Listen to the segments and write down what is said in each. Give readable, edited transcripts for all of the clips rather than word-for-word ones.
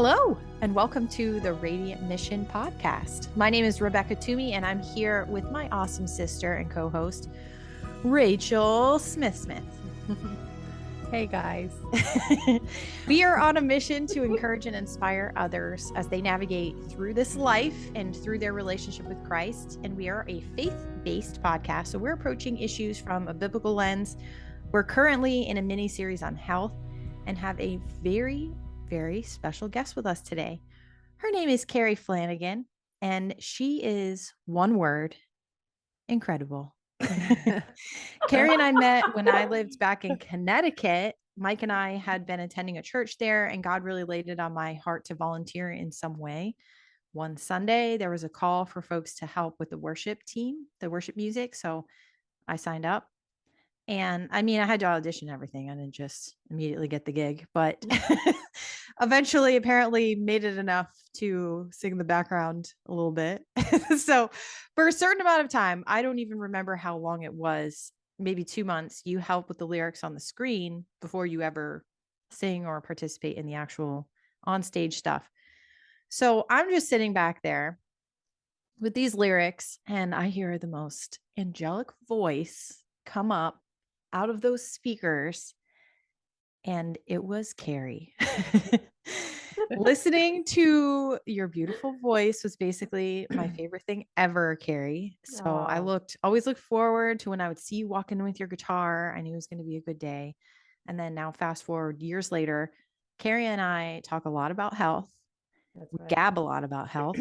Hello, and welcome to the Radiant Mission podcast. My name is Rebecca Twomey, and I'm here with my awesome sister and co-host, Rachel Smith. Hey guys. We are on a mission to encourage and inspire others as they navigate through this life and through their relationship with Christ. And we are a faith-based podcast, so we're approaching issues from a biblical lens. We're currently in a mini-series on health and have a very special guest with us today. Her name is Carrie Flanagan, and she is one word, incredible. Carrie and I met when I lived back in Connecticut. Mike and I had been attending a church there, and God really laid it on my heart to volunteer in some way. One Sunday, there was a call for folks to help with the worship team, the worship music. So I signed up. And I mean, I had to audition everything. I didn't just immediately get the gig, but eventually apparently made it enough to sing the background a little bit. So for a certain amount of time, I don't even remember how long it was, maybe 2 months, you help with the lyrics on the screen before you ever sing or participate in the actual on-stage stuff. So I'm just sitting back there with these lyrics, and I hear the most angelic voice come up out of those speakers, and it was Carrie. Listening to your beautiful voice was basically my favorite thing ever, Carrie. So I always looked forward to when I would see you walk in with your guitar. I knew it was going to be a good day. And then now fast forward years later, Carrie and I talk a lot about health. We gab a lot about health.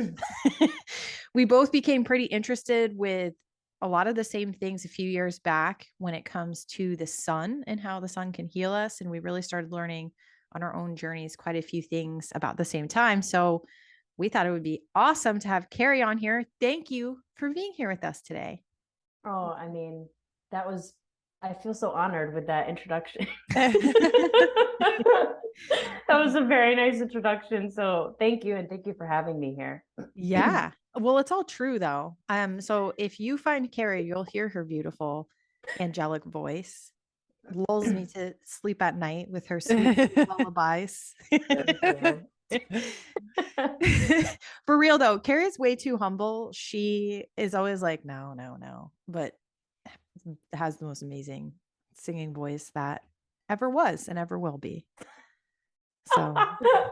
We both became pretty interested with a lot of the same things a few years back when it comes to the sun and how the sun can heal us. And we really started learning on our own journeys quite a few things about the same time. So we thought it would be awesome to have Carrie on here. Thank you for being here with us today. Oh, I mean, I feel so honored with that introduction. That was a very nice introduction. So thank you. And thank you for having me here. Yeah. Well, it's all true though. So if you find Carrie, you'll hear her beautiful angelic voice. Lulls me to sleep at night with her sweet lullabies. For real though, Carrie's way too humble. She is always like, no, but has the most amazing singing voice that ever was and ever will be. So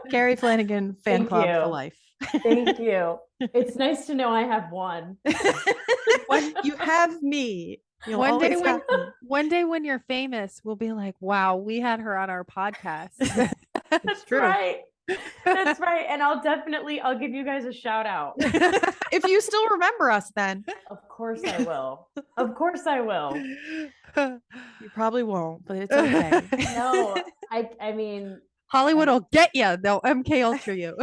Carrie Flanagan fan club for life. Thank you. It's nice to know I have one. You have me. One day when you're famous, we'll be like, wow, we had her on our podcast. That's true. Right. That's right. And I'll give you guys a shout out. If you still remember us then. Of course I will. Of course I will. You probably won't, but it's okay. No, I mean, Hollywood will get you. They'll MK Ultra you.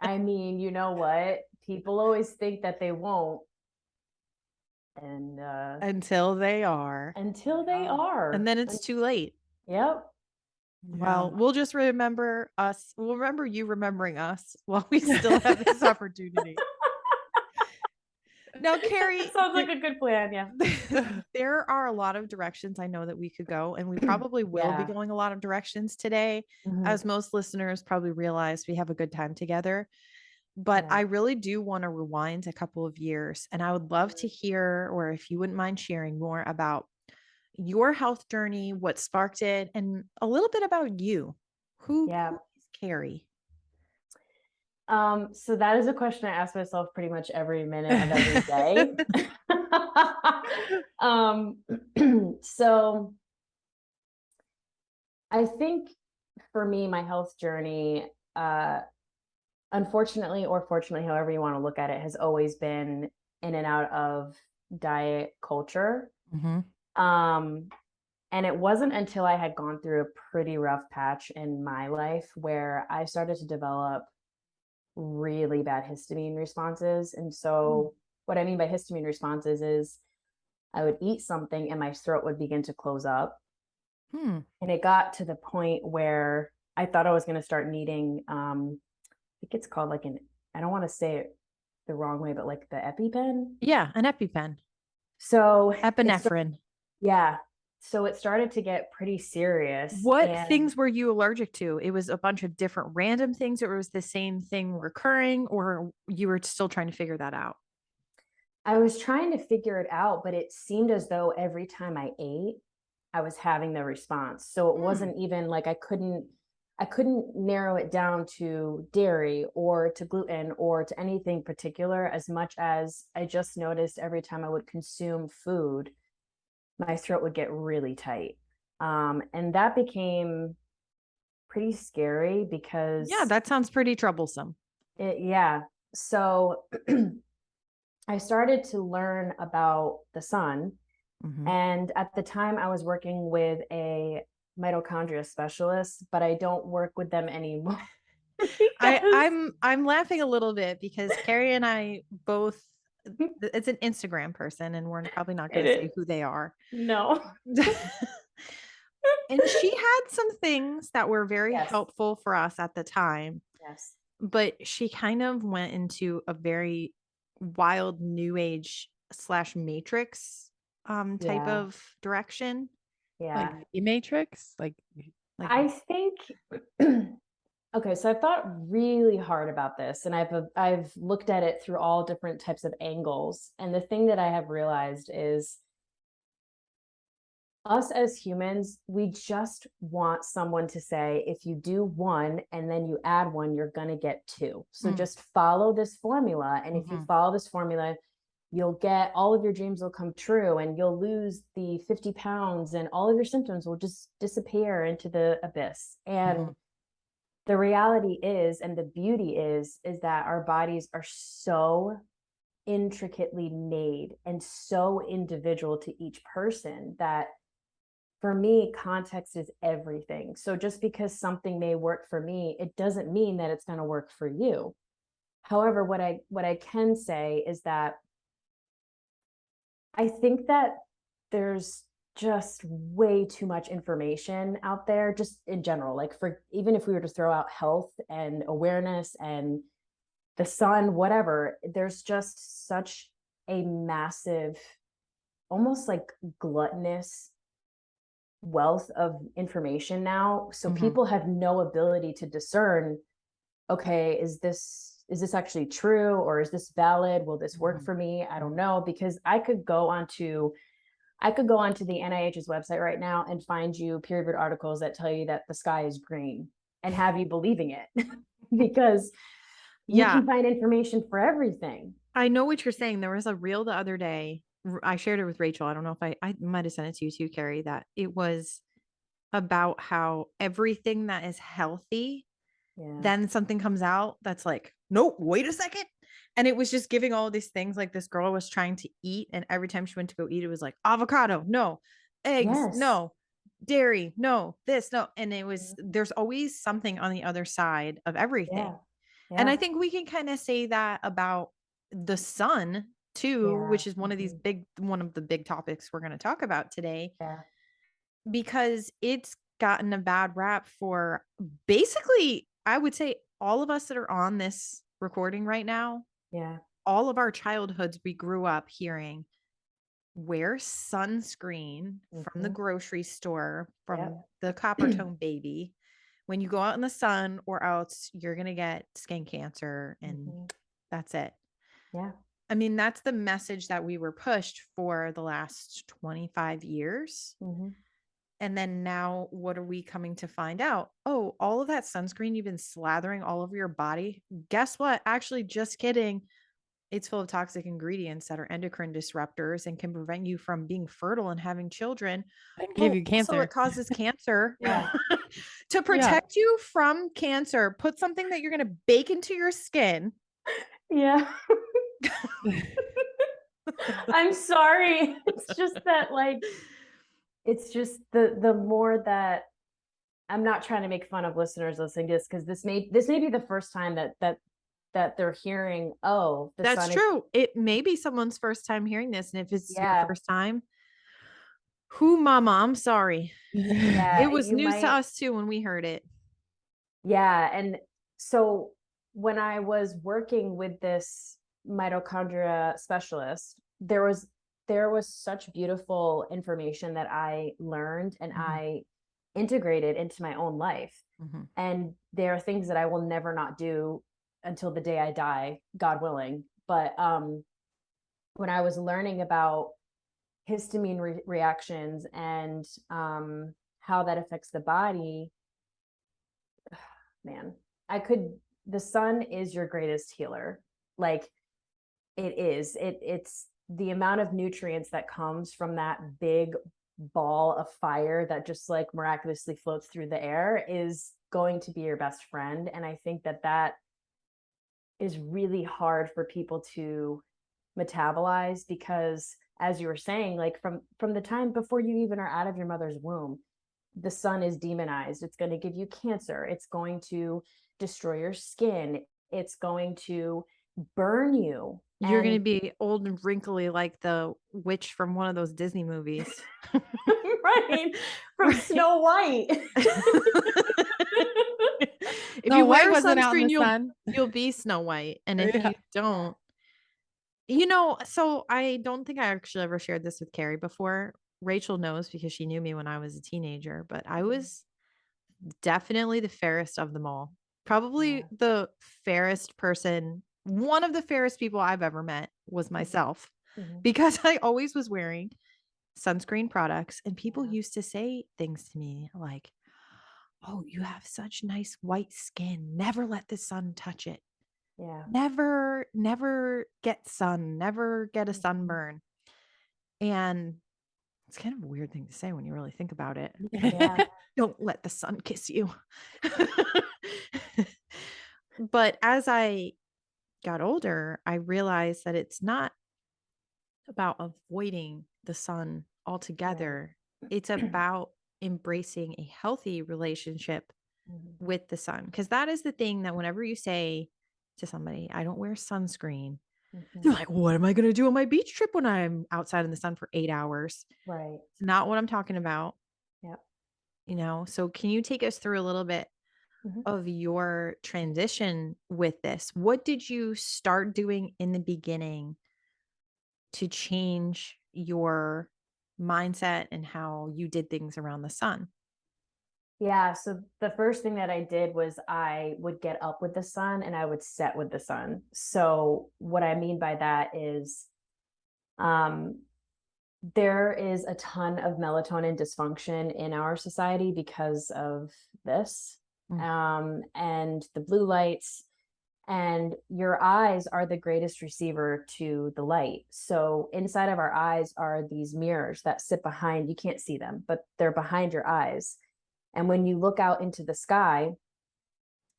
I mean, you know what? People always think that they won't. And until they are. And then it's too late. Yep. Well, we'll just remember us. We'll remember you remembering us while we still have this opportunity. Now, Carrie, sounds like a good plan. Yeah. There are a lot of directions I know that we could go, and we probably will be going a lot of directions today. Mm-hmm. As most listeners probably realize, we have a good time together. But I really do want to rewind a couple of years, and I would love to hear, or if you wouldn't mind sharing more about your health journey, what sparked it, and a little bit about you. Who is Carrie? So that is a question I ask myself pretty much every minute of every day. So I think for me, my health journey, unfortunately or fortunately, however you want to look at it, has always been in and out of diet culture. Mm-hmm. And it wasn't until I had gone through a pretty rough patch in my life where I started to develop really bad histamine responses. And so what I mean by histamine responses is I would eat something and my throat would begin to close up. And it got to the point where I thought I was going to start needing, I think it's called like I don't want to say it the wrong way, but like the EpiPen. Yeah, an EpiPen. So epinephrine. Yeah. so it started to get pretty serious. What And things were you allergic to? It was a bunch of different random things, or was the same thing recurring, or you were still trying to figure that out? I was trying to figure it out, but it seemed as though every time I ate, I was having the response. So it wasn't even like I couldn't narrow it down to dairy or to gluten or to anything particular, as much as I just noticed every time I would consume food, my throat would get really tight. And that became pretty scary because Yeah, that sounds pretty troublesome. yeah. So I started to learn about the sun. And at the time, I was working with a mitochondria specialist, but I don't work with them anymore. I'm laughing a little bit because Carrie and I both, it's an Instagram person, and we're probably not going to say who they are. No. And she had some things that were very Yes. helpful for us at the time. Yes. But she kind of went into a very wild new age / matrix type of direction. Yeah. Like the Matrix, like I think okay, so I've thought really hard about this, and I've looked at it through all different types of angles. And the thing that I have realized is us as humans, we just want someone to say, if you do one and then you add one, you're going to get two. So just follow this formula. And if you follow this formula, you'll get all of your dreams will come true, and you'll lose the 50 pounds, and all of your symptoms will just disappear into the abyss. And the reality is, and the beauty is that our bodies are so intricately made and so individual to each person that, for me, context is everything. So just because something may work for me, it doesn't mean that it's going to work for you. However, what I can say is that I think that there's just way too much information out there, just in general. Like, for even if we were to throw out health and awareness and the sun, whatever, there's just such a massive, almost like gluttonous wealth of information now. So people have no ability to discern, okay, is this actually true, or is this valid? Will this work for me? I don't know, because I could go onto the NIH's website right now and find you peer-reviewed articles that tell you that the sky is green and have you believing it because you can find information for everything. I know what you're saying. There was a reel the other day. I shared it with Rachel. I don't know if I might have sent it to you too, Carrie, that it was about how everything that is healthy, then something comes out that's like, nope, wait a second. And it was just giving all these things, like this girl was trying to eat, and every time she went to go eat, it was like avocado, no, eggs, no, dairy, no, this, no. And it was, there's always something on the other side of everything. And I think we can kind of say that about the sun too, which is one of the big topics we're going to talk about today, because it's gotten a bad rap for basically, I would say, all of us that are on this recording right now. All of our childhoods, we grew up hearing, wear sunscreen from the grocery store, from the Coppertone baby. When you go out in the sun, or else you're going to get skin cancer, and that's it. I mean, that's the message that we were pushed for the last 25 years. And then now what are we coming to find out? Oh, all of that sunscreen you've been slathering all over your body. Guess what? Actually, just kidding. It's full of toxic ingredients that are endocrine disruptors and can prevent you from being fertile and having children. And give you cancer. Also, it causes cancer. To protect you from cancer, put something that you're going to bake into your skin. I'm sorry. It's just that, like, it's just the more that, I'm not trying to make fun of listeners listening to this, because this may be the first time that they're hearing, oh, that's true. It may be someone's first time hearing this. And if it's your first time, mama, I'm sorry. It was news to us too when we heard it. And so when I was working with this mitochondria specialist, there there was such beautiful information that I learned and I integrated into my own life. And there are things that I will never not do until the day I die, God willing. But when I was learning about histamine reactions and how that affects the body, man, the sun is your greatest healer. Like it is, it's the amount of nutrients that comes from that big ball of fire that just like miraculously floats through the air is going to be your best friend. And I think that is really hard for people to metabolize, because as you were saying, like from the time before you even are out of your mother's womb, the sun is demonized. It's going to give you cancer. It's going to destroy your skin. It's going to burn you. You're going to be old and wrinkly like the witch from one of those Disney movies. Right. From Snow White. If you wear sunscreen, you'll be Snow White. And if you don't, so I don't think I actually ever shared this with Carrie before. Rachel knows because she knew me when I was a teenager, but I was definitely the fairest of them all. Probably the fairest person. One of the fairest people I've ever met was myself, because I always was wearing sunscreen products, and people used to say things to me like, "Oh, you have such nice white skin. Never let the sun touch it. Yeah. Never get sun. Never get a sunburn." And it's kind of a weird thing to say when you really think about it. Yeah. Don't let the sun kiss you. But as I got older, I realized that it's not about avoiding the sun altogether. It's about embracing a healthy relationship with the sun. Because that is the thing that whenever you say to somebody, I don't wear sunscreen, they're like, what am I going to do on my beach trip when I'm outside in the sun for 8 hours? Right. It's not what I'm talking about. Yeah. So can you take us through a little bit of your transition with this? What did you start doing in the beginning to change your mindset and how you did things around the sun? Yeah. So the first thing that I did was I would get up with the sun and I would set with the sun. So what I mean by that is, there is a ton of melatonin dysfunction in our society because of this, and the blue lights. And your eyes are the greatest receiver to the light. So inside of our eyes are these mirrors that sit behind, you can't see them, but they're behind your eyes. And when you look out into the sky,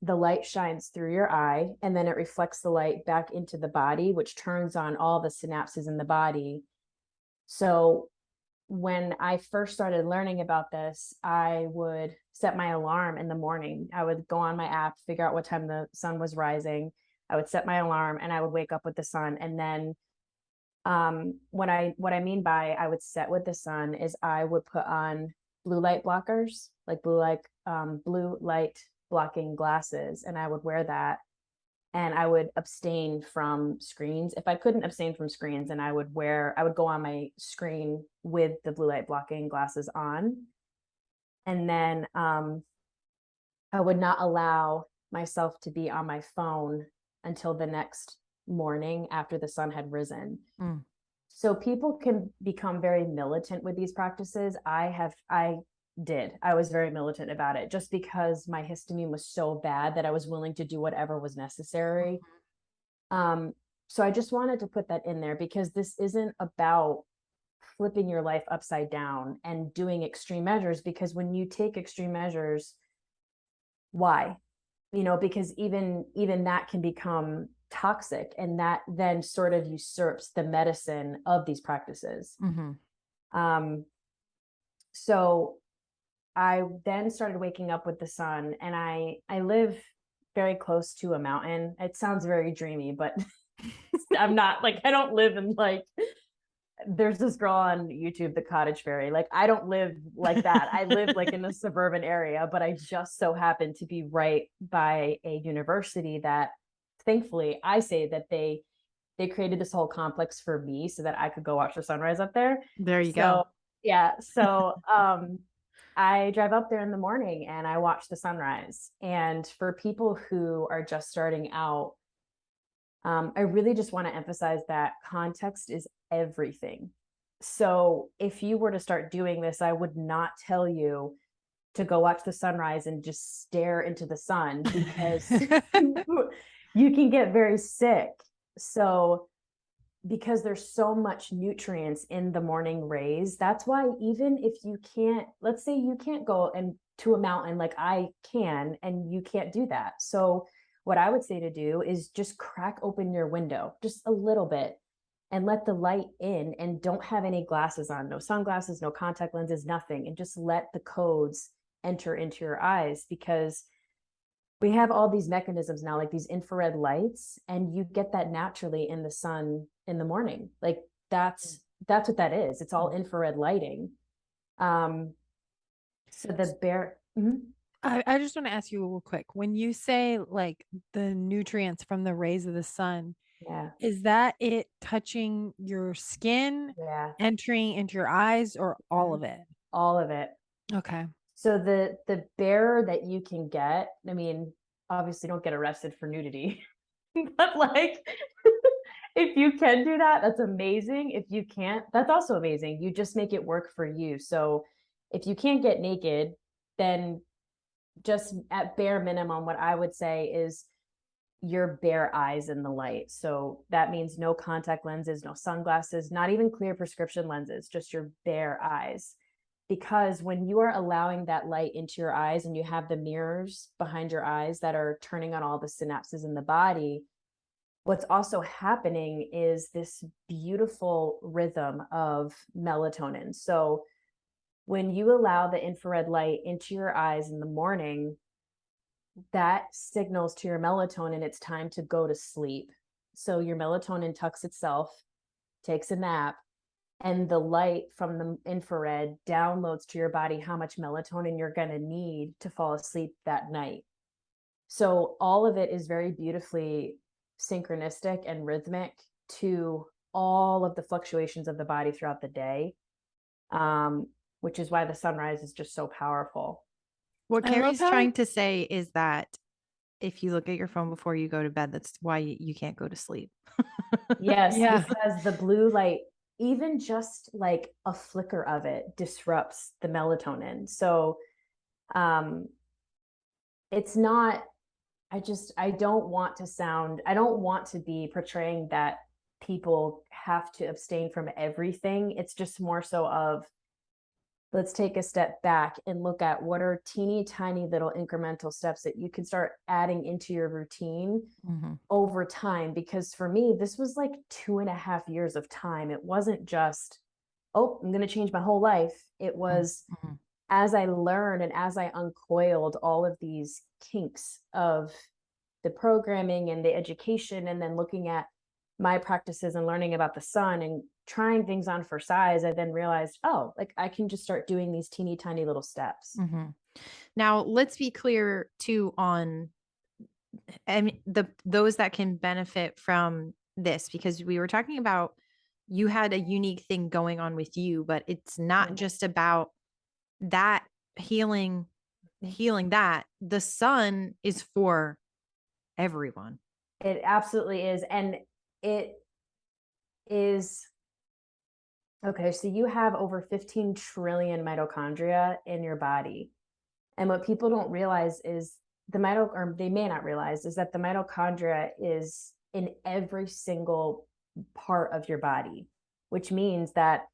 the light shines through your eye and then it reflects the light back into the body, which turns on all the synapses in the body. So when I first started learning about this, I would set my alarm in the morning. I would go on my app, figure out what time the sun was rising. I would set my alarm and I would wake up with the sun. And then what I mean by I would set with the sun is I would put on blue light blockers, like blue light blocking glasses, and I would wear that. And I would abstain from screens. If I couldn't abstain from screens, then I would go on my screen with the blue light blocking glasses on. And then I would not allow myself to be on my phone until the next morning after the sun had risen. So people can become very militant with these practices. I was very militant about it just because my histamine was so bad that I was willing to do whatever was necessary. So I just wanted to put that in there because this isn't about flipping your life upside down and doing extreme measures, because when you take extreme measures, why? Because even that can become toxic, and that then sort of usurps the medicine of these practices. So I then started waking up with the sun, and I live very close to a mountain. It sounds very dreamy, but I'm not, like, I don't live in, like, there's this girl on YouTube, the Cottage Fairy. Like, I don't live like that. I live like in a suburban area, but I just so happen to be right by a university that, thankfully, I say that they they created this whole complex for me so that I could go watch the sunrise up there. There you go. Yeah. So I drive up there in the morning and I watch the sunrise. And for people who are just starting out, I really just want to emphasize that context is everything. So if you were to start doing this, I would not tell you to go watch the sunrise and just stare into the sun, because you can get very sick. So because there's so much nutrients in the morning rays, that's why even if you can't, let's say you can't go and to a mountain like I can, and you can't do that. So what I would say to do is just crack open your window just a little bit and let the light in, and don't have any glasses on, no sunglasses, no contact lenses, nothing, and just let the codes enter into your eyes, because we have all these mechanisms now, like these infrared lights, and you get that naturally in the sun in the morning. Like that's what that is. It's all infrared lighting. So the bear. Mm-hmm. I just want to ask you real quick. When you say like the nutrients from the rays of the sun, Yeah. is that it touching your skin, Yeah. entering into your eyes, or all of it? All of it. Okay. So the bear that you can get, I mean, obviously don't get arrested for nudity, but like if you can do that, that's amazing. If you can't, that's also amazing. You just make it work for you. So if you can't get naked, then just at bare minimum, what I would say is your bare eyes in the light. So that means no contact lenses, no sunglasses, not even clear prescription lenses, just your bare eyes. Because when you are allowing that light into your eyes and you have the mirrors behind your eyes that are turning on all the synapses in the body, what's also happening is this beautiful rhythm of melatonin. So when you allow the infrared light into your eyes in the morning, that signals to your melatonin it's time to go to sleep. So your melatonin tucks itself, takes a nap, and the light from the infrared downloads to your body how much melatonin you're going to need to fall asleep that night. So all of it is very beautifully synchronistic and rhythmic to all of the fluctuations of the body throughout the day, which is why the sunrise is just so powerful. What Carrie's trying to say is that if you look at your phone before you go to bed, that's why you can't go to sleep. Yes, because the blue light, even just like a flicker of it, disrupts the melatonin. So it's not, I don't want to be portraying that people have to abstain from everything. It's just more so of, let's take a step back and look at what are teeny tiny little incremental steps that you can start adding into your routine over time. Because for me, this was like 2.5 years of time. It wasn't just, oh, I'm going to change my whole life. It was as I learned and as I uncoiled all of these kinks of the programming and the education, and then looking at my practices and learning about the sun and trying things on for size, I then realized, oh, like I can just start doing these teeny tiny little steps. Now, let's be clear too on those that can benefit from this, because we were talking about you had a unique thing going on with you, but it's not just about that healing that. The sun is for everyone. It absolutely is. And it is, okay, so you have over 15 trillion mitochondria in your body. And what people don't realize is or they may not realize, is that the mitochondria is in every single part of your body, which means that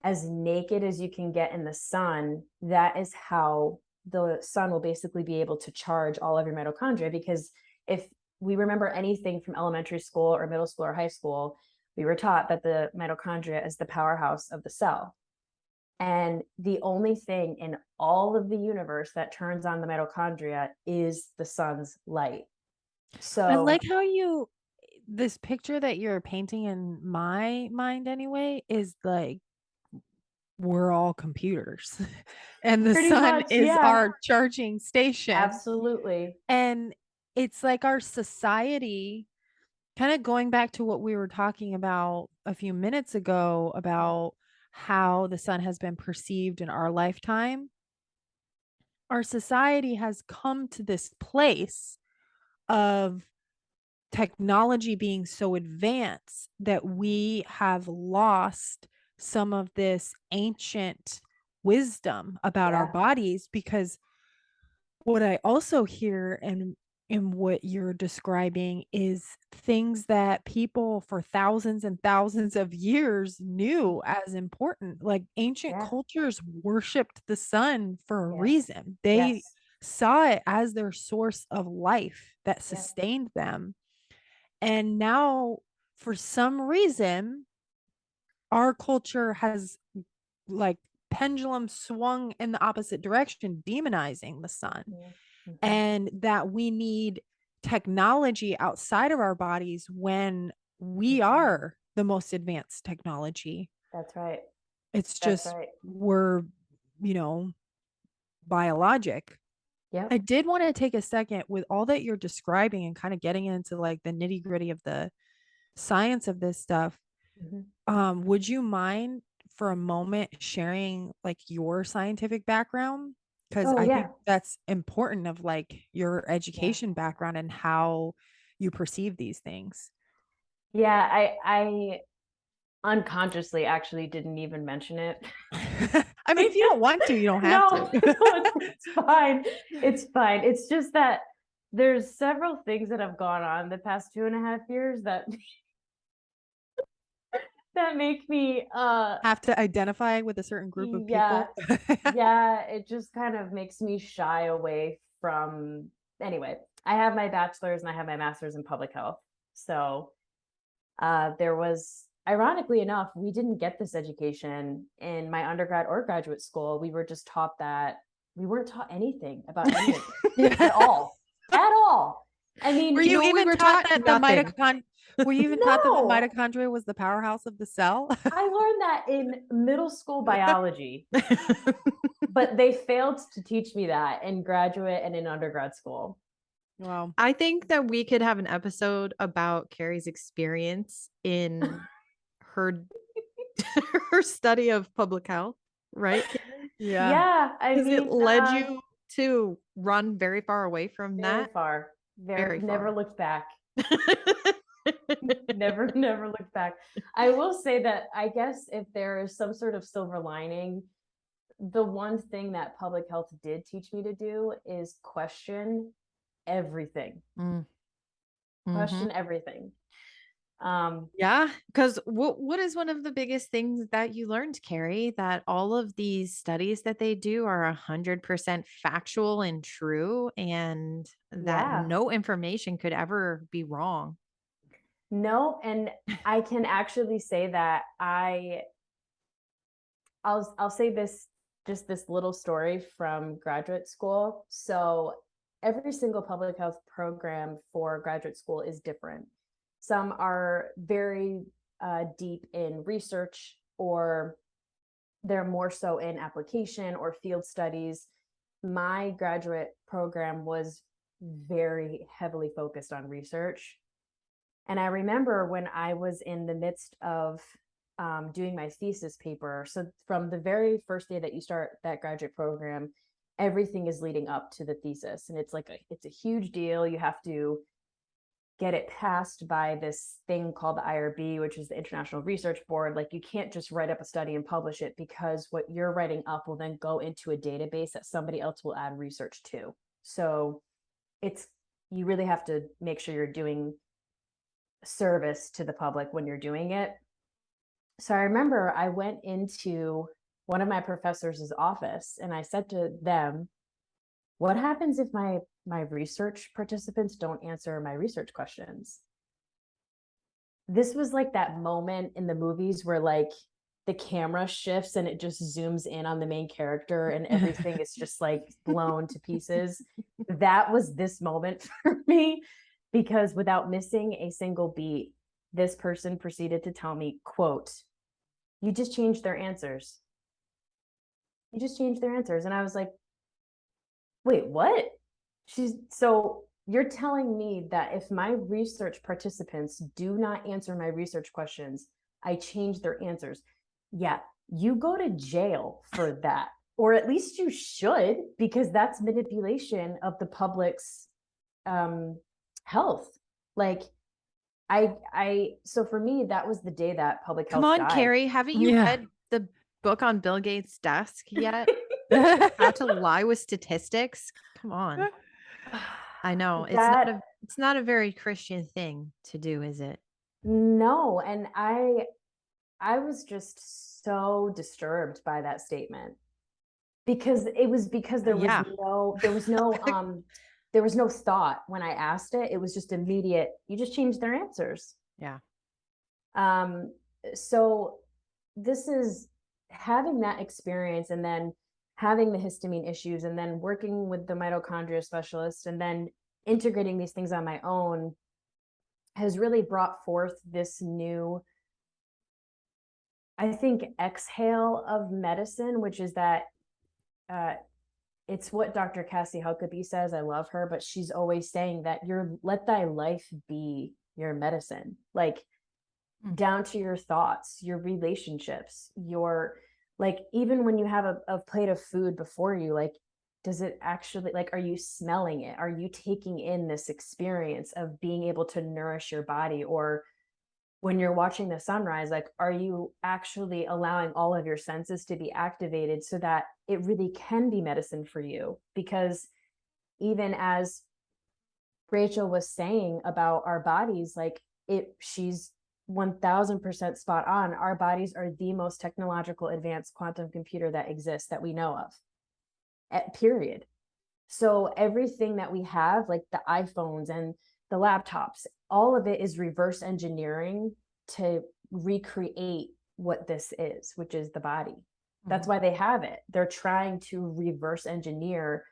as naked as you can get in the sun, that is how the sun will basically be able to charge all of your mitochondria. Because if we remember anything from elementary school or middle school or high school, we were taught that the mitochondria is the powerhouse of the cell. And the only thing in all of the universe that turns on the mitochondria is the sun's light. So I like how this picture that you're painting in my mind anyway is like, we're all computers and the sun is our charging station. Absolutely. And it's like our society kind of going back to what we were talking about a few minutes ago about how the sun has been perceived in our lifetime, our society has come to this place of technology being so advanced that we have lost some of this ancient wisdom about our bodies. Because what I also hear in what you're describing is things that people for thousands and thousands of years knew as important. Like ancient cultures worshiped the sun for a reason. They saw it as their source of life that sustained them. And now, for some reason, our culture has like pendulum swung in the opposite direction, demonizing the sun. And that we need technology outside of our bodies when we are the most advanced technology. That's right. It's just we're, biologic. Yeah. I did want to take a second with all that you're describing and kind of getting into like the nitty gritty of the science of this stuff. Would you mind for a moment sharing like your scientific background? Because I think that's important of like your education background and how you perceive these things. Yeah, I unconsciously actually didn't even mention it. I mean, if you don't want to, you don't have to. It's fine. It's fine. It's just that there's several things that have gone on the past 2.5 years that make me have to identify with a certain group of people. It just kind of makes me shy away from. Anyway, I have my bachelor's and I have my master's in public health. So there was, ironically enough, we didn't get this education in my undergrad or graduate school. We were just taught that we weren't taught anything about anything at all. I mean, were you even taught that the mitochondria? Were you even taught that the mitochondria was the powerhouse of the cell? I learned that in middle school biology, but they failed to teach me that in graduate and in undergrad school. Wow. I think that we could have an episode about Carrie's experience in her study of public health, right? Yeah. I mean, it led you to run very far away from that. Very far. Never looked back. never looked back. I will say that I guess if there is some sort of silver lining, the one thing that public health did teach me to do is question everything. Question everything. Because what is one of the biggest things that you learned, Carrie, that all of these studies that they do are 100% factual and true, and that no information could ever be wrong? No, and I can actually say that I'll say this, just this little story from graduate school. So every single public health program for graduate school is different. Some are very deep in research, or they're more so in application or field studies. My graduate program was very heavily focused on research. And I remember when I was in the midst of doing my thesis paper. So from the very first day that you start that graduate program, everything is leading up to the thesis. And it's like it's a huge deal. You have to get it passed by this thing called the IRB, which is the International Research Board. Like you can't just write up a study and publish it, because what you're writing up will then go into a database that somebody else will add research to. So you really have to make sure you're doing service to the public when you're doing it. So I remember I went into one of my professors' office and I said to them, what happens if my research participants don't answer my research questions? This was like that moment in the movies where like the camera shifts and it just zooms in on the main character and everything is just like blown to pieces. That was this moment for me, because without missing a single beat, this person proceeded to tell me, quote, "You just changed their answers. You just changed their answers." And I was like, wait, what? So you're telling me that if my research participants do not answer my research questions, I change their answers. Yeah, you go to jail for that. Or at least you should, because that's manipulation of the public's health. Like so for me, that was the day that public health Come on, died. Carrie, haven't you read the book on Bill Gates' desk yet? How to lie with statistics? Come on. I know. It's not a very Christian thing to do, is it? No. And I was just so disturbed by that statement, because there was no thought when I asked it. It was just immediate. You just changed their answers. Yeah. So this is having that experience, and then having the histamine issues, and then working with the mitochondria specialist, and then integrating these things on my own, has really brought forth this new, I think, exhale of medicine, which is that it's what Dr. Cassie Huckabee says. I love her, but she's always saying that let thy life be your medicine, like down to your thoughts, your relationships, like, even when you have a plate of food before you, like, does it actually, like, are you smelling it? Are you taking in this experience of being able to nourish your body? Or when you're watching the sunrise, like, are you actually allowing all of your senses to be activated so that it really can be medicine for you? Because even as Rachel was saying about our bodies, like, she's 1000% spot on. Our bodies are the most technological advanced quantum computer that exists, that we know of, period. So everything that we have, like the iPhones and the laptops, all of it is reverse engineering to recreate what this is, which is the body. That's why they have it. They're trying to reverse engineer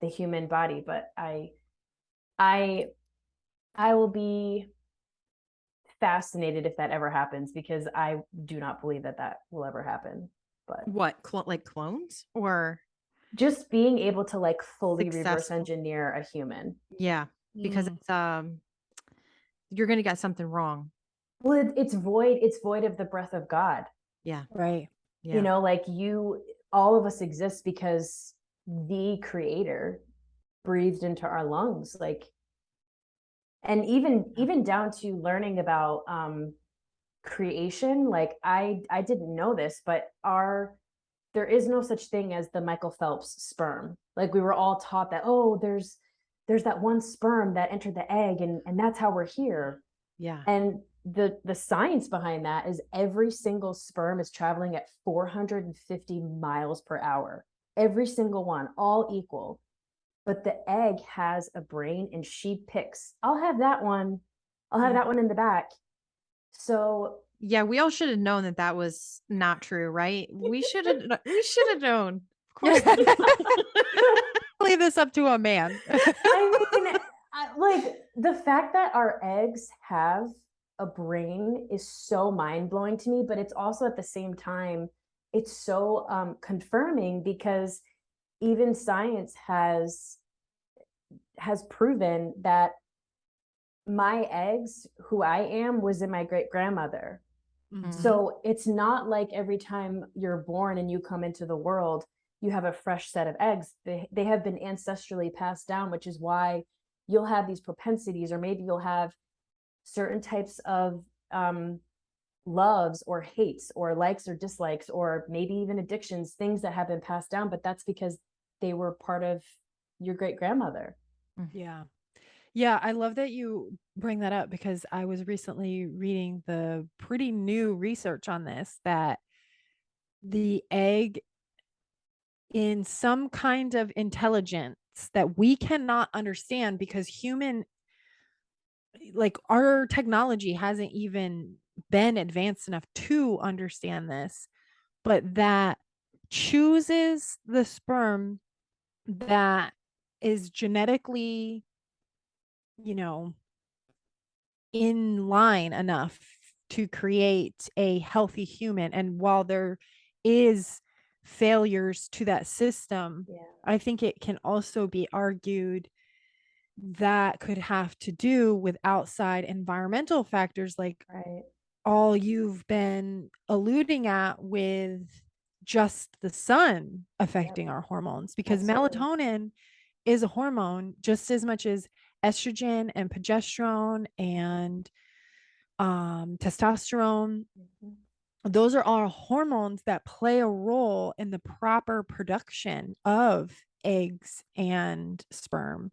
the human body. But I will be fascinated if that ever happens, because I do not believe that will ever happen. But what, like clones, or just being able to, like, fully reverse engineer a human? Yeah, because it's you're gonna get something wrong. Well, it's void of the breath of God. Yeah. Right. Yeah. You know, like, all of us exist because the Creator breathed into our lungs, like, and even down to learning about creation. Like, I didn't know this, but there is no such thing as the Michael Phelps sperm. Like, we were all taught that, oh, there's that one sperm that entered the egg, and that's how we're here. Yeah. And the science behind that is every single sperm is traveling at 450 miles per hour. Every single one, all equal. But the egg has a brain, and she picks, I'll have that one in the back. So yeah, we all should have known that was not true, right? We should have known. Of course. Leave this up to a man. I mean, like, the fact that our eggs have a brain is so mind-blowing to me, but it's also, at the same time, it's so confirming, because even science has proven that my eggs, who I am, was in my great-grandmother. So it's not like every time you're born and you come into the world, you have a fresh set of eggs. They have been ancestrally passed down, which is why you'll have these propensities, or maybe you'll have certain types of loves or hates or likes or dislikes, or maybe even addictions, things that have been passed down, but that's because they were part of your great-grandmother. Yeah. Yeah, I love that you bring that up, because I was recently reading the pretty new research on this, that the egg, in some kind of intelligence that we cannot understand, because like, our technology hasn't even been advanced enough to understand this, but that chooses the sperm that is genetically, in line enough to create a healthy human. And while there is failures to that system, I think it can also be argued that could have to do with outside environmental factors, like all you've been alluding at with just the sun affecting our hormones, because melatonin is a hormone just as much as estrogen and progesterone and testosterone. Those are all hormones that play a role in the proper production of eggs and sperm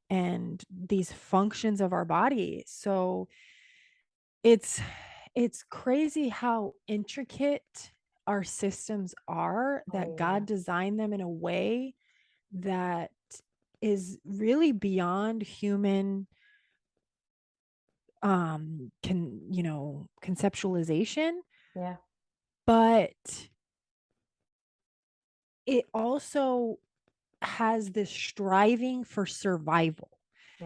and these functions of our body. So it's crazy how intricate our systems are, that God designed them in a way that is really beyond human conceptualization. But it also has this striving for survival,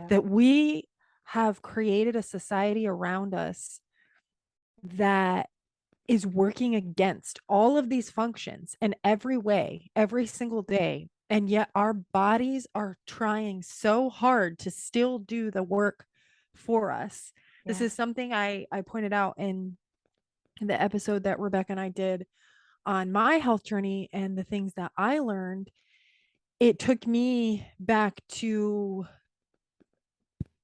that we have created a society around us that is working against all of these functions in every way, every single day. And yet our bodies are trying so hard to still do the work for us. This is something I pointed out in the episode that Rebecca and I did on my health journey and the things that I learned. It took me back to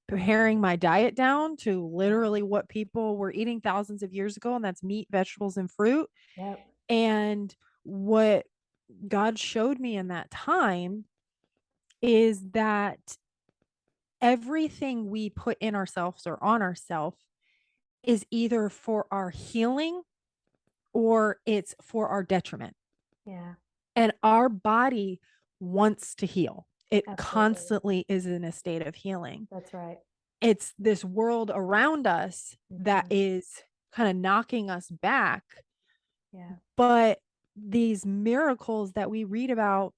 paring my diet down to literally what people were eating thousands of years ago, and that's meat, vegetables, and fruit. And what God showed me in that time is that everything we put in ourselves or on ourselves is either for our healing or it's for our detriment. And our body wants to heal. It constantly is in a state of healing. It's this world around us that is kind of knocking us back. But these miracles that we read about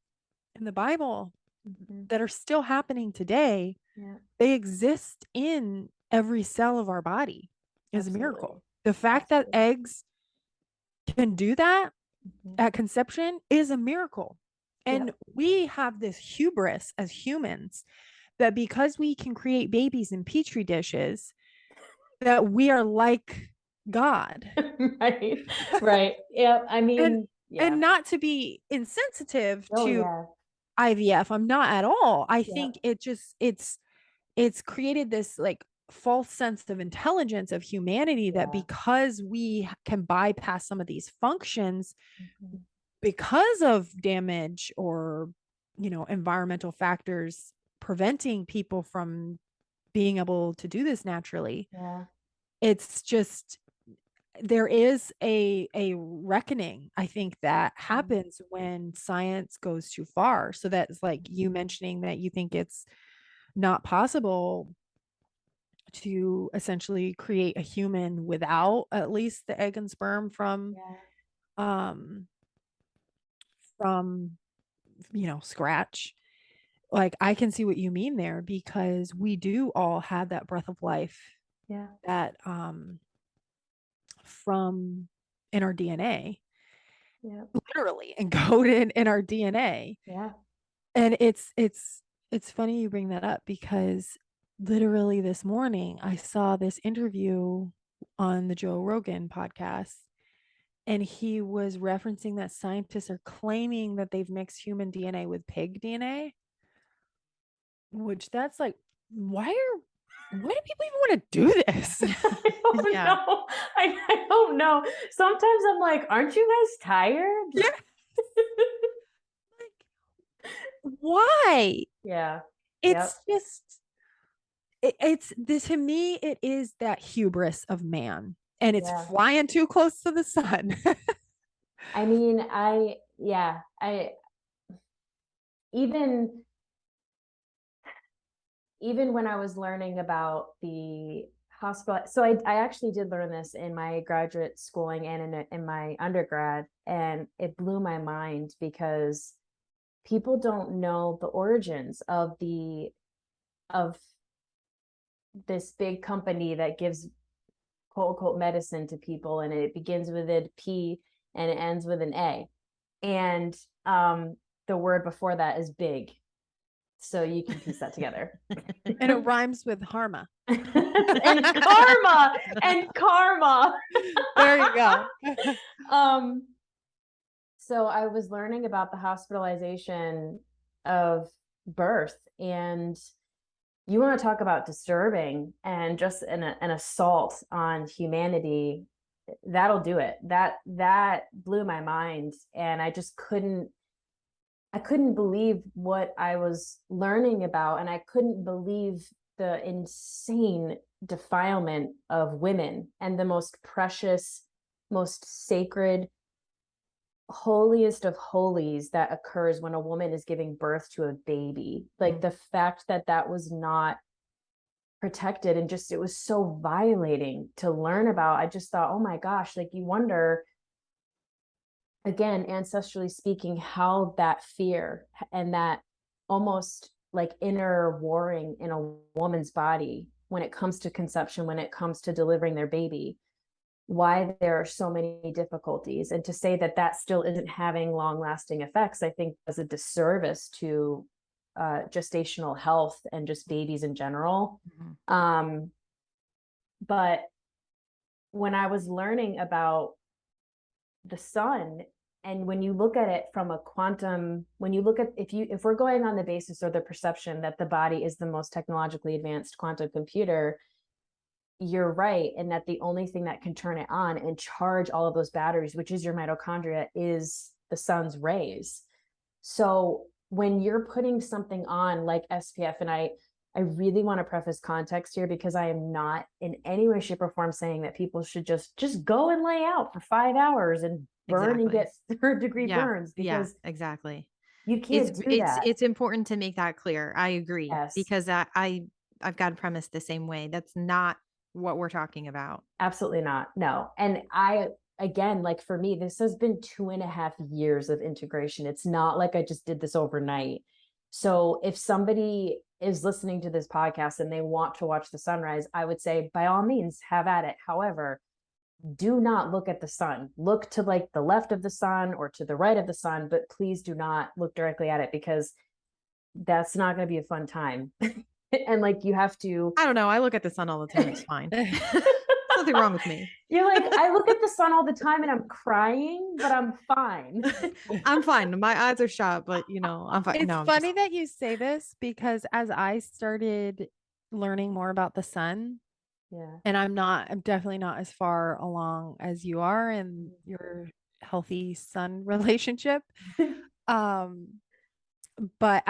in the Bible that are still happening today, they exist in every cell of our body is a miracle. The fact that eggs can do that at conception is a miracle. And we have this hubris as humans that because we can create babies in petri dishes, that we are like God. Right. Yeah. I mean, and not to be insensitive to IVF. I'm not at all. I think it's created this like false sense of intelligence of humanity that because we can bypass some of these functions because of damage or environmental factors preventing people from being able to do this naturally. It's just, there is a reckoning, I think, that happens when science goes too far. So that's like you mentioning that you think it's not possible to essentially create a human without at least the egg and sperm from scratch. Like, I can see what you mean there, because we do all have that breath of life that from in our DNA, literally encoded in our DNA. And it's funny you bring that up, because literally this morning I saw this interview on the Joe Rogan podcast, and he was referencing that scientists are claiming that they've mixed human DNA with pig DNA, which that's like, why do people even want to do this? I don't know. I don't know. Sometimes I'm like, aren't you guys tired? Like, why? It's just, it's this, to me, it is that hubris of man, and it's flying too close to the sun. I mean, even when I was learning about the hospital, so I actually did learn this in my graduate schooling and in my undergrad, and it blew my mind, because people don't know the origins of this big company that gives quote unquote medicine to people, and it begins with a P and it ends with an A, and the word before that is big. So you can piece that together. And it rhymes with Harma. And karma and karma. There you go. So I was learning about the hospitalization of birth, and you want to talk about disturbing and just an assault on humanity. That'll do it. That blew my mind, and I just couldn't believe what I was learning about, and I couldn't believe the insane defilement of women and the most precious, most sacred, holiest of holies that occurs when a woman is giving birth to a baby. Like the fact that that was not protected, and just, it was so violating to learn about. I just thought, oh my gosh, like you wonder, again, ancestrally speaking, how that fear and that almost like inner warring in a woman's body when it comes to conception, when it comes to delivering their baby, why there are so many difficulties. And to say that that still isn't having long lasting effects, I think does a disservice to gestational health and just babies in general. But when I was learning about the sun, and when you look at it from a quantum, when you look at, if we're going on the basis or the perception that the body is the most technologically advanced quantum computer, you're right. And that the only thing that can turn it on and charge all of those batteries, which is your mitochondria, is the sun's rays. So when you're putting something on like SPF, and I really want to preface context here, because I am not in any way, shape, or form saying that people should just go and lay out for 5 hours and burn and get third-degree burns, because exactly. You can't do that. It's important to make that clear. I agree. Yes. Because I've got it premised the same way. That's not what we're talking about. Absolutely not. No. And again, like for me, this has been 2.5 years of integration. It's not like I just did this overnight. So if somebody is listening to this podcast and they want to watch the sunrise, I would say by all means have at it. However, do not look at the sun. Look to like the left of the sun or to the right of the sun, but please do not look directly at it, because that's not going to be a fun time. And like you have to, I don't know, I look at the sun all the time. It's fine. Nothing wrong with me. You're like, I look at the sun all the time and I'm crying, but I'm fine. I'm fine. My eyes are shut, but I'm fine. It's funny that you say this, because as I started learning more about the sun, and I'm definitely not as far along as you are in your healthy sun relationship. But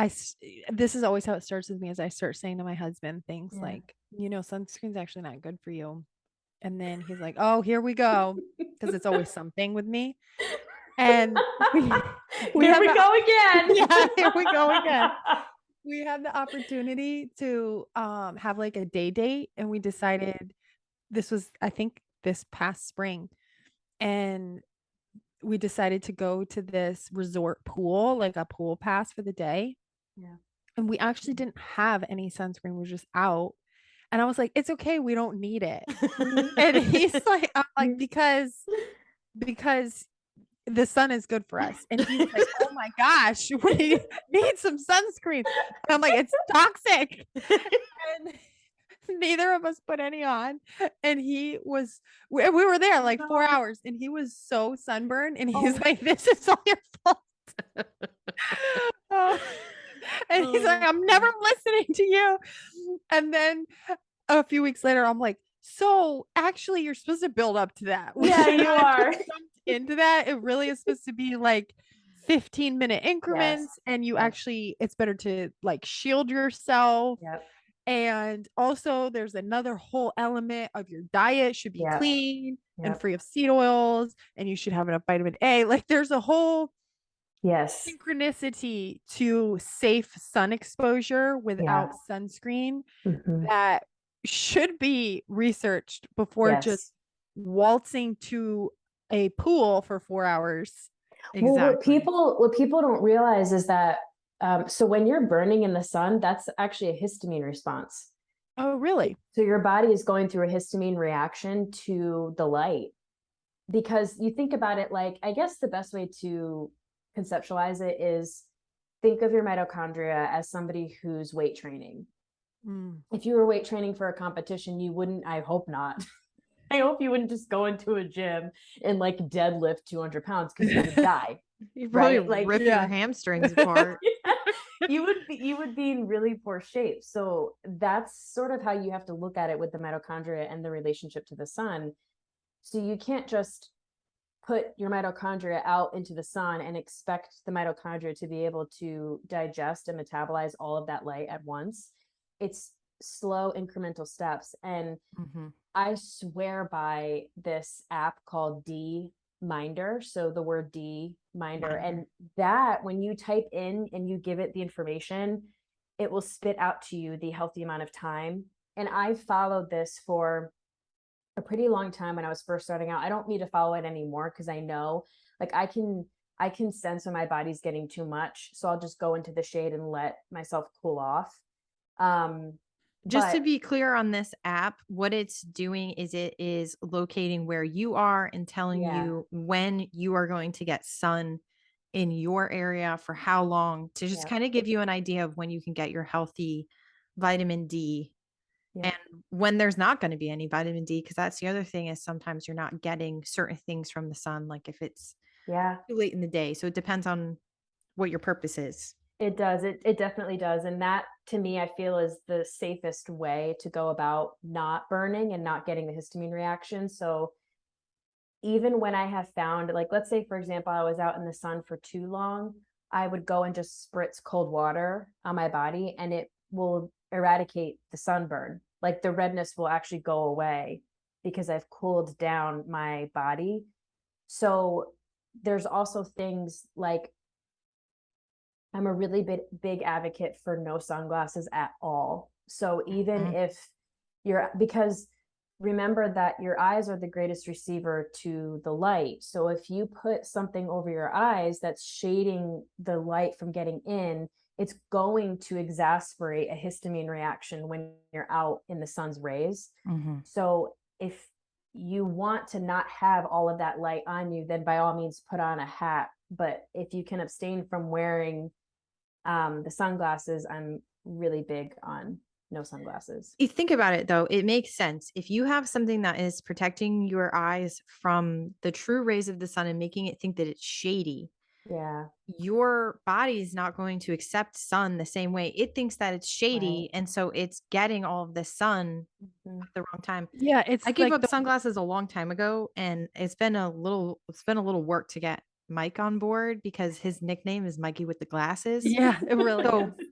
this is always how it starts with me, as I start saying to my husband things like, sunscreen's actually not good for you. And then he's like, oh, here we go. Because it's always something with me. And here we go again. Yeah, here we go again. We had the opportunity to have like a day date, and we decided, this was, I think, this past spring, and we decided to go to this resort pool, like a pool pass for the day. Yeah. And we actually didn't have any sunscreen. We were just out. And I was like, it's okay, we don't need it. And he's like, I'm like, because the sun is good for us. And he's like, oh my gosh, we need some sunscreen. And I'm like, it's toxic. And neither of us put any on. And we were there like 4 hours, and he was so sunburned, and he's like, this is all your fault. And he's like, I'm never listening to you. And then a few weeks later, I'm like, so actually you're supposed to build up to that. Yeah, you are. Into that. It really is supposed to be like 15-minute increments. Yes. And you actually, it's better to like shield yourself. Yep. And also there's another whole element of your diet should be clean and free of seed oils, and you should have enough vitamin A. Like there's a whole synchronicity to safe sun exposure without sunscreen that should be researched before just waltzing to a pool for 4 hours. Well, what people don't realize is that so when you're burning in the sun, that's actually a histamine response. Oh, really? So your body is going through a histamine reaction to the light. Because you think about it, like, I guess the best way to conceptualize it is think of your mitochondria as somebody who's weight training. If you were weight training for a competition, you wouldn't, I hope not. I hope you wouldn't just go into a gym and like deadlift 200 pounds because you would die. You probably right? rip your hamstrings apart. You would be in really poor shape. So that's sort of how you have to look at it with the mitochondria and the relationship to the sun. So you can't just put your mitochondria out into the sun and expect the mitochondria to be able to digest and metabolize all of that light at once. It's slow incremental steps. And I swear by this app called D-Minder. So the word D-Minder, and that when you type in and you give it the information, it will spit out to you the healthy amount of time. And I followed this for a pretty long time when I was first starting out. I don't need to follow it anymore because I know like I can sense when my body's getting too much. So I'll just go into the shade and let myself cool off. Just to be clear on this app, what it's doing is it is locating where you are and telling you when you are going to get sun in your area for how long, to just kind of give you an idea of when you can get your healthy vitamin D and when there's not going to be any vitamin D. Because that's the other thing, is sometimes you're not getting certain things from the sun, like if it's too late in the day. So it depends on what your purpose is. It does. It definitely does. And that, to me, I feel is the safest way to go about not burning and not getting the histamine reaction. So even when I have found, like, let's say, for example, I was out in the sun for too long, I would go and just spritz cold water on my body and it will eradicate the sunburn. Like the redness will actually go away because I've cooled down my body. So there's also things like, I'm a really big advocate for no sunglasses at all. So even if because remember that your eyes are the greatest receiver to the light. So if you put something over your eyes that's shading the light from getting in, it's going to exacerbate a histamine reaction when you're out in the sun's rays. So if you want to not have all of that light on you, then by all means put on a hat. But if you can abstain from wearing the sunglasses, I'm really big on no sunglasses. You think about it though, it makes sense. If you have something that is protecting your eyes from the true rays of the sun and making it think that it's shady, your body is not going to accept sun the same way. It thinks that it's shady, and so it's getting all of the sun at the wrong time. It's I gave up sunglasses a long time ago, and it's been a little work to get Mike on board because his nickname is Mikey with the glasses. Yeah, it really so is.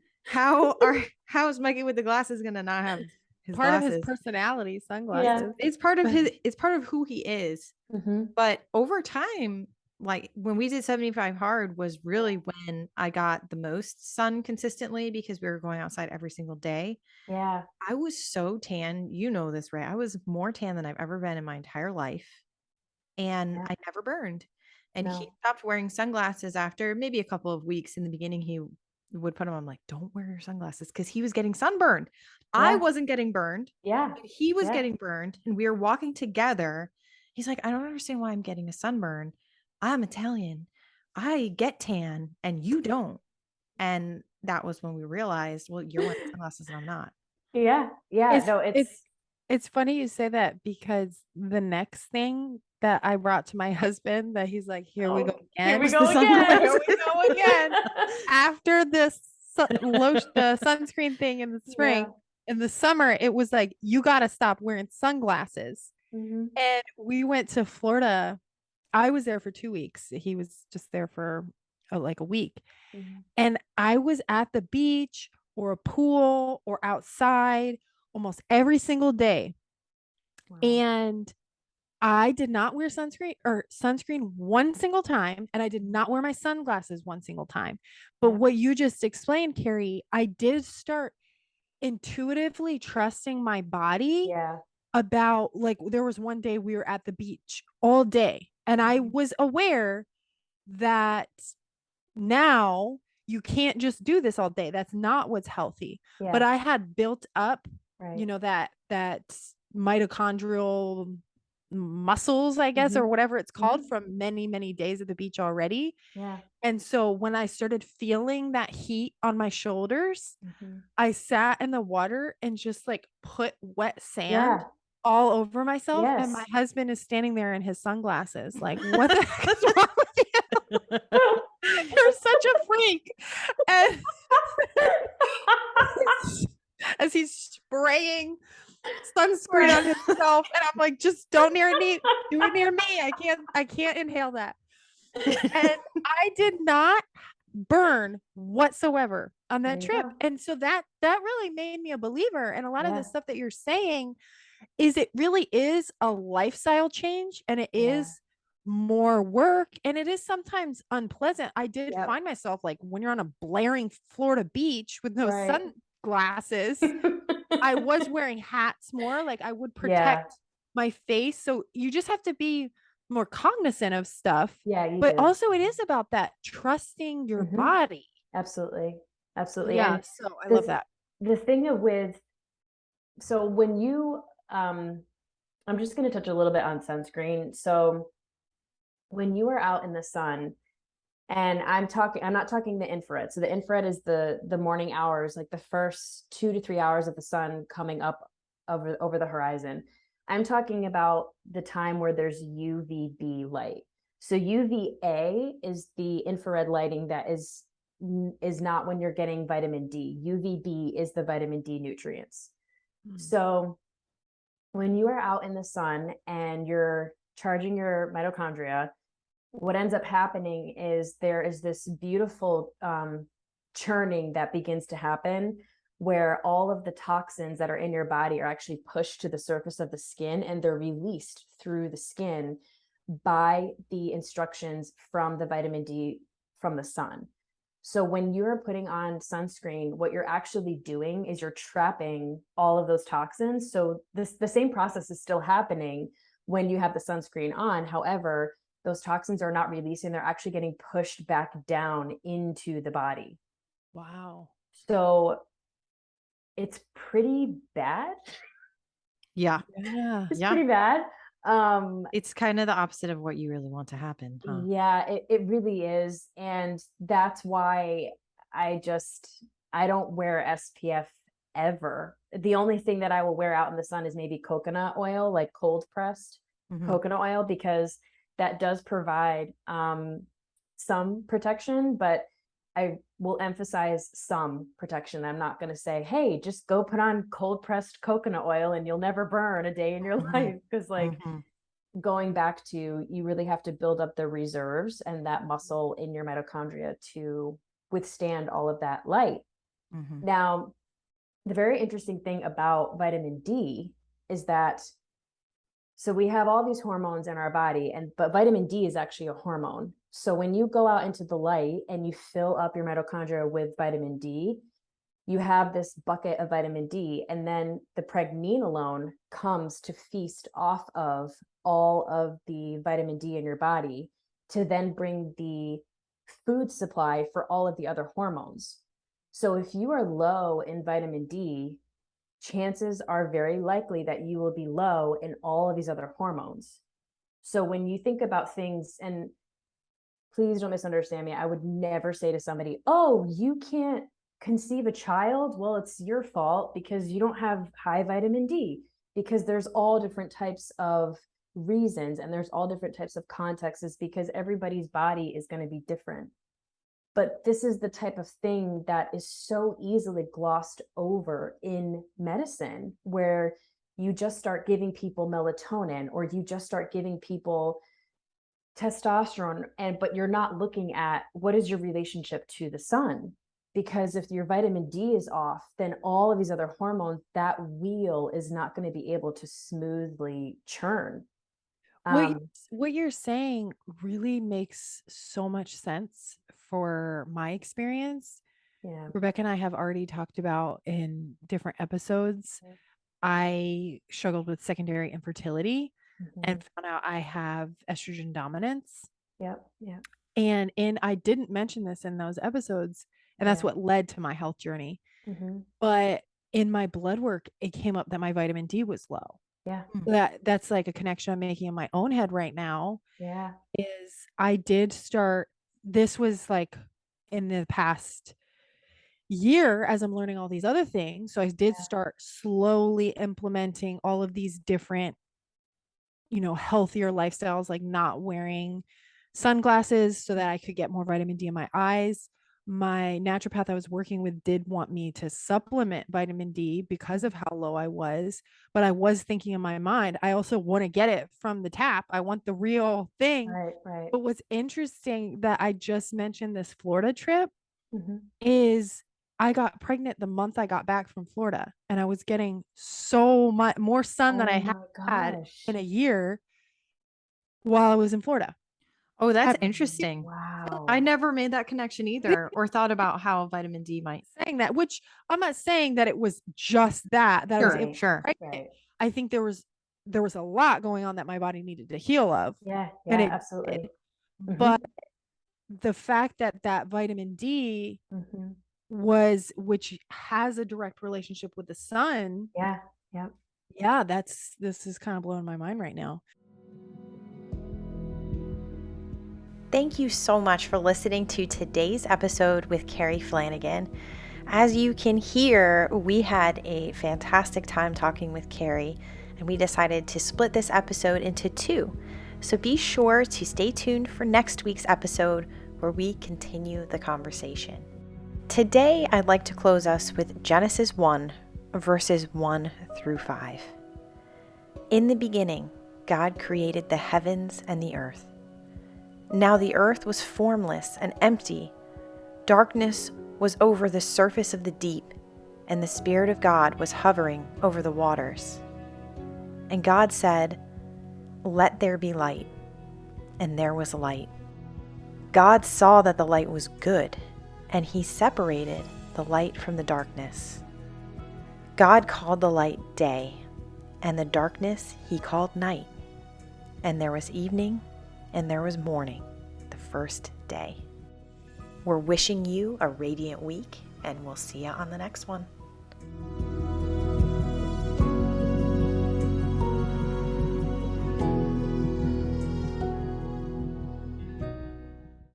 How is Mikey with the glasses gonna not have his part glasses? of his personality? Sunglasses. It's part of it's part of who he is. But over time, like when we did 75 hard was really when I got the most sun consistently because we were going outside every single day. I was so tan, you know this, right? I was more tan than I've ever been in my entire life, and I never burned. And he stopped wearing sunglasses after maybe a couple of weeks. In the beginning, he would put them on, like, don't wear your sunglasses, because he was getting sunburned. I wasn't getting burned. He was getting burned, and we were walking together. He's like, I don't understand why I'm getting a sunburn. I'm Italian. I get tan and you don't. And that was when we realized, well, you're wearing sunglasses and I'm not. It's funny you say that, because the next thing that I brought to my husband that he's like, here we go again. Here we go again. After this the sunscreen thing in the spring, in the summer, it was like, you got to stop wearing sunglasses. And we went to Florida. I was there for 2 weeks. He was just there for like a week. And I was at the beach or a pool or outside almost every single day. And I did not wear sunscreen one single time. And I did not wear my sunglasses one single time. But what you just explained, Carrie, I did start intuitively trusting my body about, like, there was one day we were at the beach all day. And I was aware that now you can't just do this all day. That's not what's healthy. But I had built up, you know, that mitochondrial muscles, I guess, or whatever it's called, from many, many days at the beach already. Yeah. And so when I started feeling that heat on my shoulders, I sat in the water and just like put wet sand all over myself. Yes. And my husband is standing there in his sunglasses, like, what the heck is wrong with you? You're such a freak. And as he's spraying sunscreen on himself, and I'm like, just don't do it near me. I can't inhale that. And I did not burn whatsoever on that trip. And so that really made me a believer. And a lot of the stuff that you're saying is, it really is a lifestyle change, and it is more work, and it is sometimes unpleasant. I did find myself, like, when you're on a blaring Florida beach with no sunglasses, I was wearing hats more, like I would protect my face. So you just have to be more cognizant of stuff. But also it is about that trusting your body. Absolutely. Yeah. And so I love that. The thing so when you, I'm just going to touch a little bit on sunscreen. So when you are out in the sun, and I'm not talking the infrared. So the infrared is the morning hours, like the first 2 to 3 hours of the sun coming up over the horizon. I'm talking about the time where there's UVB light. So UVA is the infrared lighting that is not when you're getting vitamin D. UVB is the vitamin D nutrients. So when you are out in the sun and you're charging your mitochondria, what ends up happening is there is this beautiful churning that begins to happen, where all of the toxins that are in your body are actually pushed to the surface of the skin, and they're released through the skin by the instructions from the vitamin D from the sun. So when you're putting on sunscreen, what you're actually doing is you're trapping all of those toxins. So the same process is still happening when you have the sunscreen on. However, those toxins are not releasing. They're actually getting pushed back down into the body. Wow. So it's pretty bad. Yeah. It's pretty bad. It's kind of the opposite of what you really want to happen, huh? Yeah, it really is. And that's why I don't wear SPF ever. The only thing that I will wear out in the sun is maybe coconut oil, like cold pressed coconut oil, because that does provide some protection, but I will emphasize some protection. I'm not going to say, hey, just go put on cold pressed coconut oil and you'll never burn a day in your life. Because going back to, you really have to build up the reserves and that muscle in your mitochondria to withstand all of that light. Now, the very interesting thing about vitamin D is that, so we have all these hormones in our body, but vitamin D is actually a hormone. So when you go out into the light and you fill up your mitochondria with vitamin D, you have this bucket of vitamin D, and then the pregnenolone comes to feast off of all of the vitamin D in your body to then bring the food supply for all of the other hormones. So if you are low in vitamin D, chances are very likely that you will be low in all of these other hormones. So when you think about things, and please don't misunderstand me, I would never say to somebody, oh, you can't conceive a child. Well, it's your fault because you don't have high vitamin D, because there's all different types of reasons and there's all different types of contexts, because everybody's body is going to be different. But this is the type of thing that is so easily glossed over in medicine, where you just start giving people melatonin, or you just start giving people testosterone, but you're not looking at what is your relationship to the sun. Because if your vitamin D is off, then all of these other hormones, that wheel is not going to be able to smoothly churn. What you're saying really makes so much sense for my experience. Yeah. Rebecca and I have already talked about in different episodes. I struggled with secondary infertility and found out I have estrogen dominance. Yep. And I didn't mention this in those episodes, and that's what led to my health journey. But in my blood work, it came up that my vitamin D was low. Yeah. That's like a connection I'm making in my own head right now. Yeah. Is I did start, this was like in the past year as I'm learning all these other things. So I did start slowly implementing all of these different, healthier lifestyles, like not wearing sunglasses so that I could get more vitamin D in my eyes. My naturopath I was working with did want me to supplement vitamin D because of how low I was. But I was thinking in my mind, I also want to get it from the tap. I want the real thing. Right. But what's interesting that I just mentioned this Florida trip Mm-hmm. is I got pregnant the month I got back from Florida, and I was getting so much more sun than I had in a year while I was in Florida. Oh, that's interesting. Wow. I never made that connection either or thought about how vitamin D might. Saying that, which I'm not saying that it was just that I was able Sure. pregnant. I think there was a lot going on that my body needed to heal of. Yeah, and it absolutely. did. But the fact that vitamin D which has a direct relationship with the sun. Yeah, this is kind of blowing my mind right now. Thank you so much for listening to today's episode with Carrie Flanagan. As you can hear, we had a fantastic time talking with Carrie, and we decided to split this episode into two. So be sure to stay tuned for next week's episode where we continue the conversation. Today, I'd like to close us with Genesis 1, verses 1 through 5. In the beginning, God created the heavens and the earth. Now the earth was formless and empty. Darkness was over the surface of the deep, and the Spirit of God was hovering over the waters. And God said, "Let there be light." And there was light. God saw that the light was good, and He separated the light from the darkness. God called the light day, and the darkness He called night. And there was evening, and there was morning, the first day. We're wishing you a radiant week, and we'll see you on the next one.